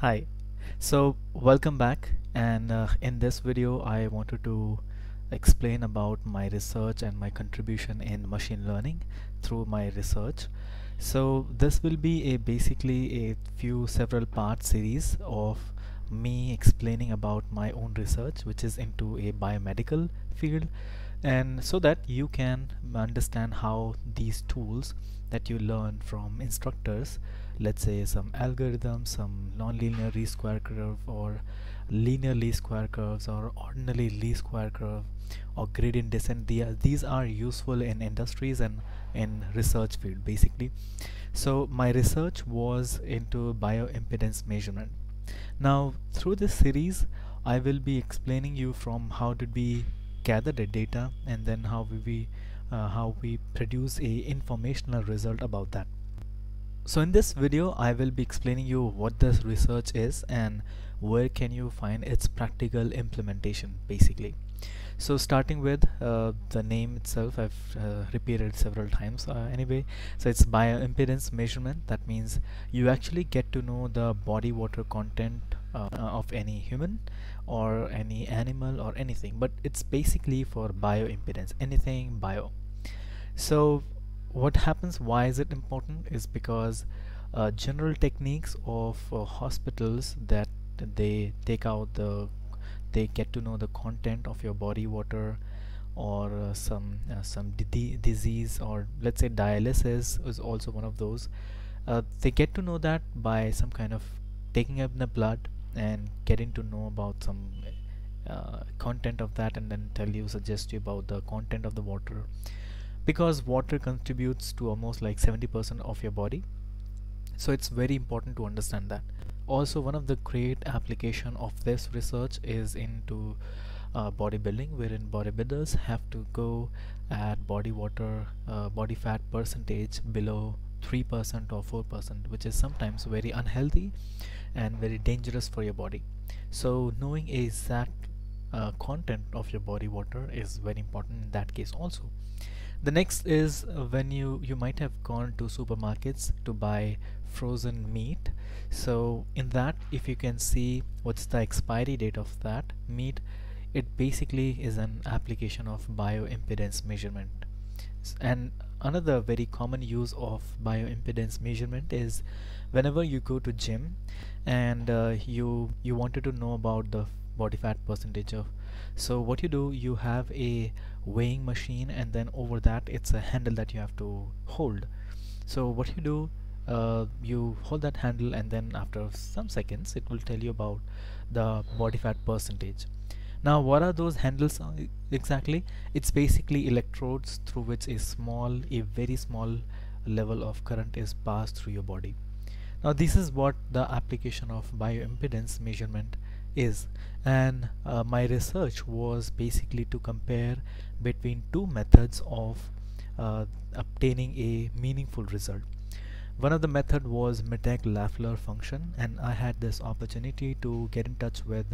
Hi, so welcome back, and in this video I wanted to explain about my research and my contribution in machine learning through my research. So this will be a basically a few several part series of me explaining about my own research, which is into a biomedical field, and so that you can understand how these tools that you learn from instructors, let's say some algorithms, some nonlinear least square curve, or linear least square curves, or ordinary least square curve, or gradient descent, these are useful in industries and in research field basically. So my research was into bioimpedance measurement. Now through this series I will be explaining you from how did we gather the data, and then how we produce a informational result about that. So in this video I will be explaining you what this research is and where can you find its practical implementation basically. So starting with the name itself, I've repeated several times anyway. So it's bioimpedance measurement. That means you actually get to know the body water content of any human or any animal or anything, but it's basically for bioimpedance, anything bio. So what happens, why is it important, is because general techniques of hospitals that they get to know the content of your body water, or some disease, or let's say dialysis is also one of those. They get to know that by some kind of taking up the blood and getting to know about some content of that, and then suggest you about the content of the water, because water contributes to almost like 70% of your body. So it's very important to understand that. Also, one of the great application of this research is into bodybuilding, wherein bodybuilders have to go at body fat percentage below 3% or 4%, which is sometimes very unhealthy and very dangerous for your body. So knowing exact content of your body water is very important in that case also. The next is when you might have gone to supermarkets to buy frozen meat. So in that, if you can see what's the expiry date of that meat, it basically is an application of bioimpedance measurement. And another very common use of bioimpedance measurement is whenever you go to gym and you wanted to know about the body fat percentage of. So what you do, you have a weighing machine, and then over that it's a handle that you have to hold. So what you do, you hold that handle, and then after some seconds it will tell you about the body fat percentage. Now what are those handles exactly? It's basically electrodes through which a very small level of current is passed through your body. Now this is what the application of bioimpedance measurement is, and my research was basically to compare between two methods of obtaining a meaningful result. One of the method was Mettag-Lafler function, and I had this opportunity to get in touch with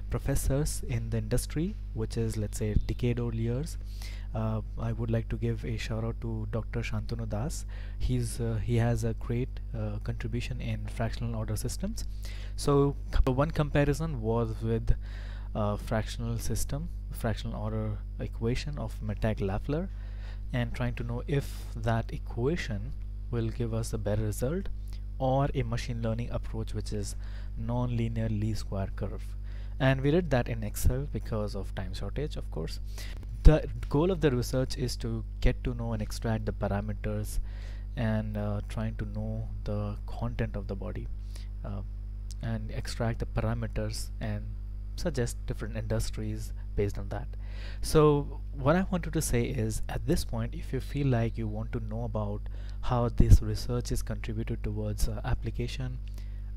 professors in the industry, which is, let's say, decade old years. I would like to give a shout out to Dr. Shantanu Das. He has a great contribution in fractional order systems. So one comparison was with fractional order equation of Mettag-Lafler, and trying to know if that equation will give us a better result, or a machine learning approach which is non-linear least square curve. And we did that in Excel because of time shortage, of course. The goal of the research is to get to know and extract the parameters, and trying to know the content of the body, uh, and extract the parameters and suggest different industries based on that. So what I wanted to say is, at this point, if you feel like you want to know about how this research is contributed towards application,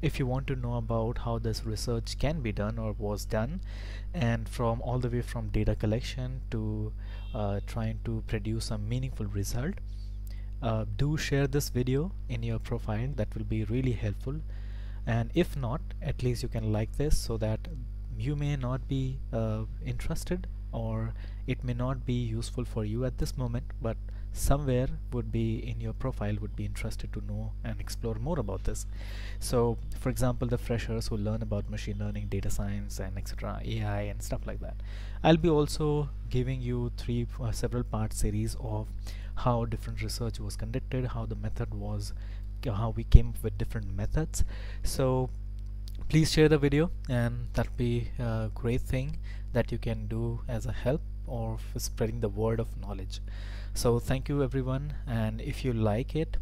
if you want to know about how this research can be done or was done, and from all the way from data collection to trying to produce a meaningful result, do share this video in your profile. That will be really helpful. And if not, at least you can like this, so that you may not be interested, or it may not be useful for you at this moment, but somewhere would be in your profile would be interested to know and explore more about this. So for example, the freshers who learn about machine learning, data science, and etc., AI and stuff like that, I'll be also giving you several part series of how different research was conducted, how the method was, how we came up with different methods. So please share the video, and that'll be a great thing that you can do as a help or for spreading the word of knowledge. So thank you everyone, and if you like it,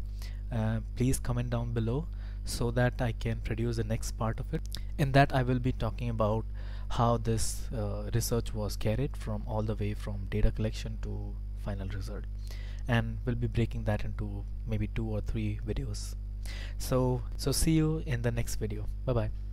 please comment down below so that I can produce the next part of it. In that I will be talking about how this research was carried from all the way from data collection to final result, and we'll be breaking that into maybe 2 or 3 videos. So see you in the next video. Bye bye.